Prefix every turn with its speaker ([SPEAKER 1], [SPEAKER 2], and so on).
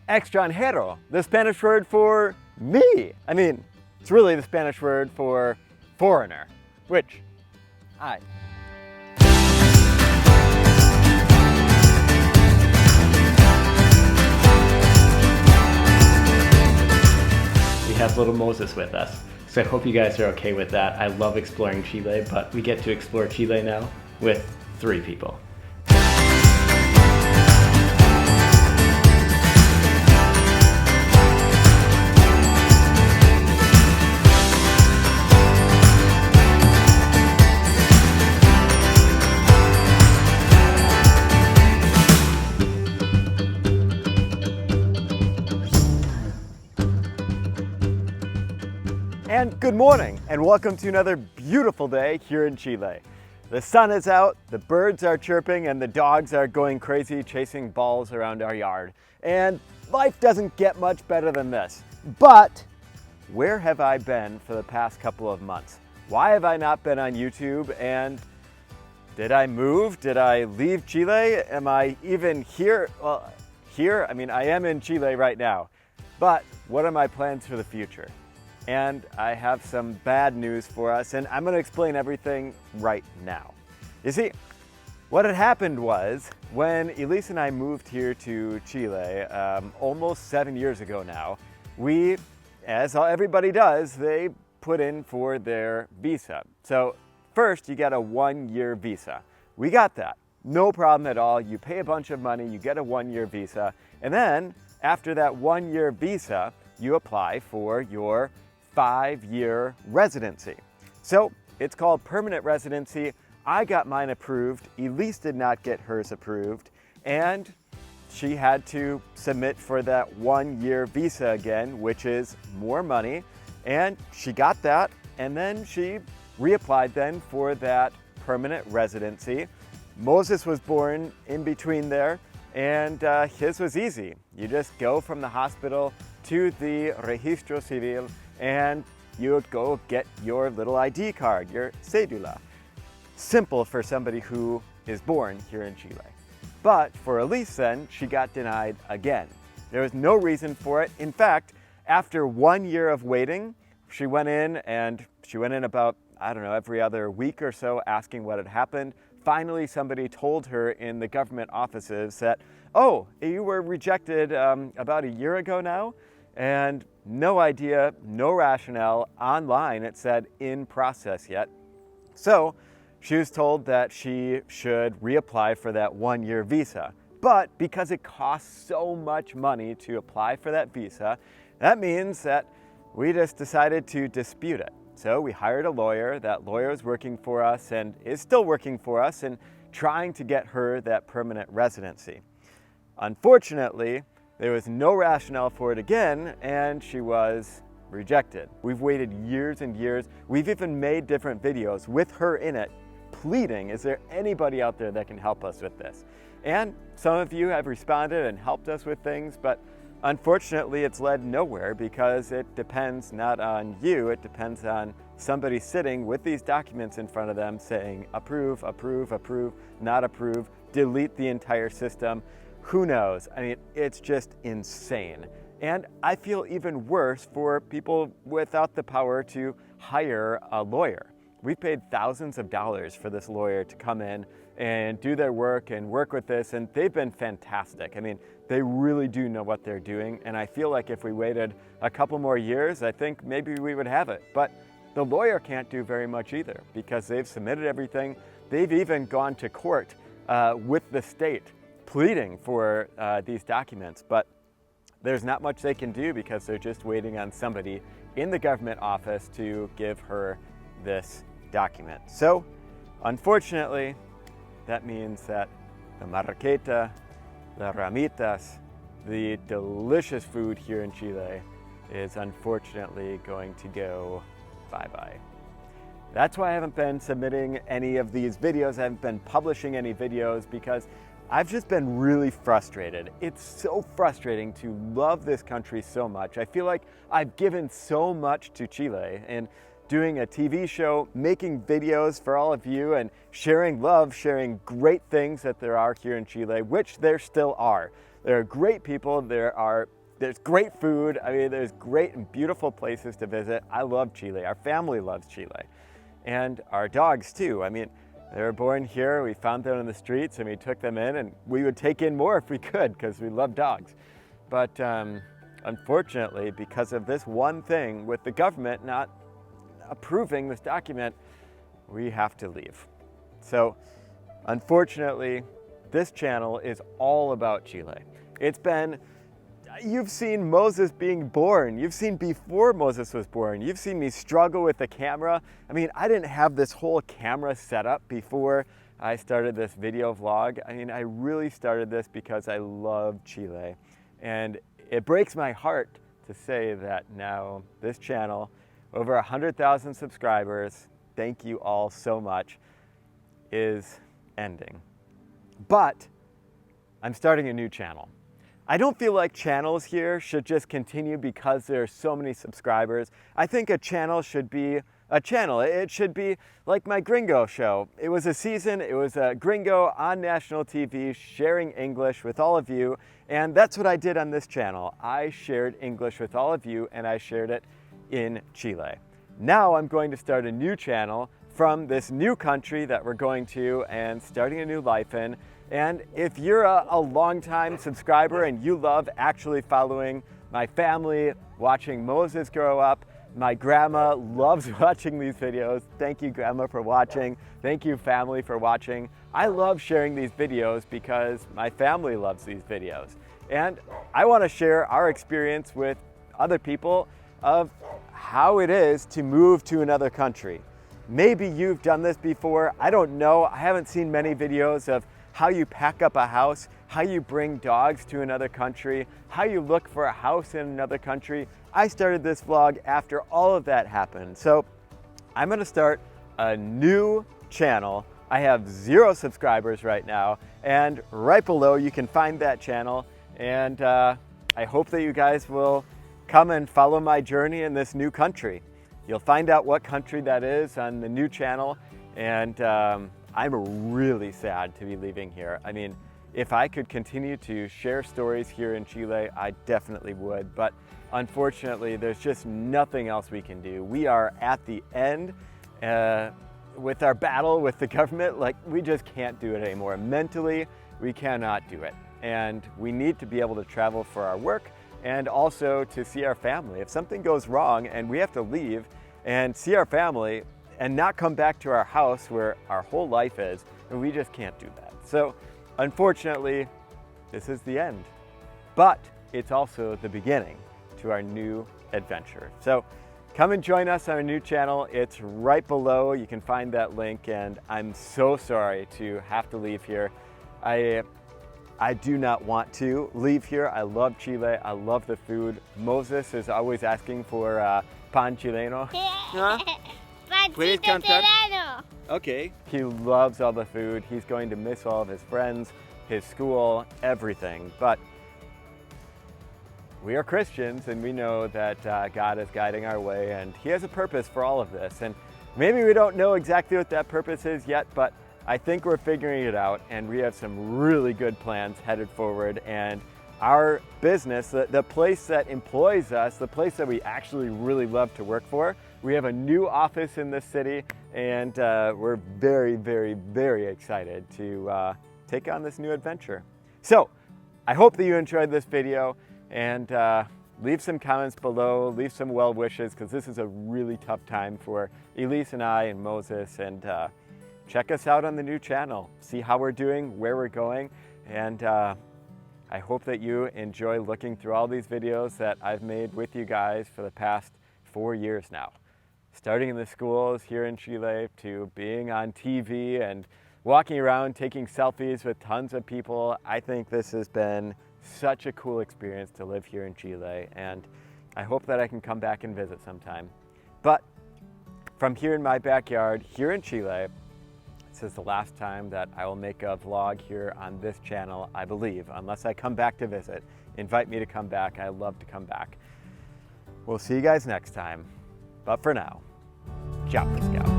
[SPEAKER 1] extranjero, the Spanish word for me. I mean, it's really the Spanish word for foreigner, which I.
[SPEAKER 2] We have little Moses with us, so I hope you guys are okay with that. I love exploring Chile, but we get to explore Chile now with 3 people.
[SPEAKER 1] And good morning, and welcome to another beautiful day here in Chile. The sun is out, the birds are chirping, and the dogs are going crazy chasing balls around our yard. And life doesn't get much better than this. But where have I been for the past couple of months? Why have I not been on YouTube? And did I move? Did I leave Chile? Am I even here? Well, here? I mean, I am in Chile right now. But what are my plans for the future? And I have some bad news for us, and I'm going to explain everything right now. You see, what had happened was when Elise and I moved here to Chile almost 7 years ago now, we, as everybody does, they put in for their visa. So first you get a 1-year visa. We got that. No problem at all. You pay a bunch of money, you get a 1-year visa, and then after that 1-year visa, you apply for your 5-year residency. So it's called permanent residency. I got mine approved. Elise did not get hers approved, and she had to submit for that 1-year visa again, which is more money. And she got that, and then she reapplied then for that permanent residency. Moses was born in between there, and his was easy. You just go from the hospital to the registro civil, and you would go get your little ID card, your cédula. Simple for somebody who is born here in Chile. But for Elise then, she got denied again. There was no reason for it. In fact, after 1 year of waiting, she went in about, I don't know, every other week or so asking what had happened. Finally, somebody told her in the government offices that, oh, you were rejected about a year ago now. And no idea, no rationale. Online it said in process yet. So she was told that she should reapply for that 1-year visa. But because it costs so much money to apply for that visa, that means that we just decided to dispute it. So we hired a lawyer. That lawyer is working for us and is still working for us and trying to get her that permanent residency. Unfortunately, there was no rationale for it again, and she was rejected. We've waited years and years. We've even made different videos with her in it, pleading, is there anybody out there that can help us with this? And some of you have responded and helped us with things, but unfortunately it's led nowhere because it depends not on you, it depends on somebody sitting with these documents in front of them saying approve, approve, approve, not approve, delete the entire system. Who knows? I mean, it's just insane. And I feel even worse for people without the power to hire a lawyer. We paid thousands of dollars for this lawyer to come in and do their work and work with this, and they've been fantastic. I mean, they really do know what they're doing, and I feel like if we waited a couple more years, I think maybe we would have it. But the lawyer can't do very much either because they've submitted everything. They've even gone to court with the state pleading for these documents, but there's not much they can do because they're just waiting on somebody in the government office to give her this document. So, unfortunately, that means that the marraqueta, the ramitas, the delicious food here in Chile is unfortunately going to go bye-bye. That's why I haven't been submitting any of these videos. I haven't been publishing any videos because I've just been really frustrated. It's so frustrating to love this country so much. I feel like I've given so much to Chile and doing a TV show, making videos for all of you and sharing love, sharing great things that there are here in Chile, which there still are. There are great people, there's great food. I mean, there's great and beautiful places to visit. I love Chile. Our family loves Chile. And our dogs too. I mean, they were born here, we found them in the streets and we took them in, and we would take in more if we could because we love dogs. But unfortunately, because of this one thing with the government not approving this document, we have to leave. So unfortunately, this channel is all about Chile. You've seen Moses being born. You've seen before Moses was born. You've seen me struggle with the camera. I mean, I didn't have this whole camera set up before I started this video vlog. I mean, I really started this because I love Chile. And it breaks my heart to say that now this channel, over 100,000 subscribers, thank you all so much, is ending. But I'm starting a new channel. I don't feel like channels here should just continue because there are so many subscribers. I think a channel should be a channel. It should be like my Gringo show. It was a season, it was a Gringo on national TV sharing English with all of you, and that's what I did on this channel. I shared English with all of you and I shared it in Chile. Now I'm going to start a new channel from this new country that we're going to and starting a new life in. And if you're a longtime subscriber and you love actually following my family, watching Moses grow up, my grandma loves watching these videos. Thank you, Grandma, for watching. Thank you, family, for watching. I love sharing these videos because my family loves these videos. And I want to share our experience with other people of how it is to move to another country. Maybe you've done this before. I don't know. I haven't seen many videos of how you pack up a house, how you bring dogs to another country, how you look for a house in another country. I started this vlog after all of that happened. So I'm gonna start a new channel. I have 0 subscribers right now, and right below you can find that channel. And I hope that you guys will come and follow my journey in this new country. You'll find out what country that is on the new channel, and I'm really sad to be leaving here. I mean, if I could continue to share stories here in Chile, I definitely would, but unfortunately, there's just nothing else we can do. We are at the end with our battle with the government. Like, we just can't do it anymore. Mentally, we cannot do it. And we need to be able to travel for our work and also to see our family. If something goes wrong and we have to leave and see our family and not come back to our house where our whole life is, and we just can't do that. So unfortunately, this is the end, but it's also the beginning to our new adventure. So come and join us on our new channel. It's right below. You can find that link, and I'm so sorry to have to leave here. I do not want to leave here. I love Chile. I love the food. Moses is always asking for pan chileno. Huh? ¿Puedes cantar? Okay. He loves all the food. He's going to miss all of his friends, his school, everything. But we are Christians, and we know that God is guiding our way, and He has a purpose for all of this. And maybe we don't know exactly what that purpose is yet, but I think we're figuring it out, and we have some really good plans headed forward. And our business, the place that employs us, the place that we actually really love to work for, we have a new office in this city, and we're very, very, very excited to take on this new adventure. So I hope that you enjoyed this video, and leave some comments below, leave some well wishes, because this is a really tough time for Elise and I and Moses. And check us out on the new channel, see how we're doing, where we're going, and I hope that you enjoy looking through all these videos that I've made with you guys for the past 4 years now. Starting in the schools here in Chile, to being on TV and walking around taking selfies with tons of people. I think this has been such a cool experience to live here in Chile, and I hope that I can come back and visit sometime. But from here in my backyard, here in Chile, this is the last time that I will make a vlog here on this channel, I believe, unless I come back to visit. Invite me to come back. I love to come back. We'll see you guys next time. But for now, ciao, Scout.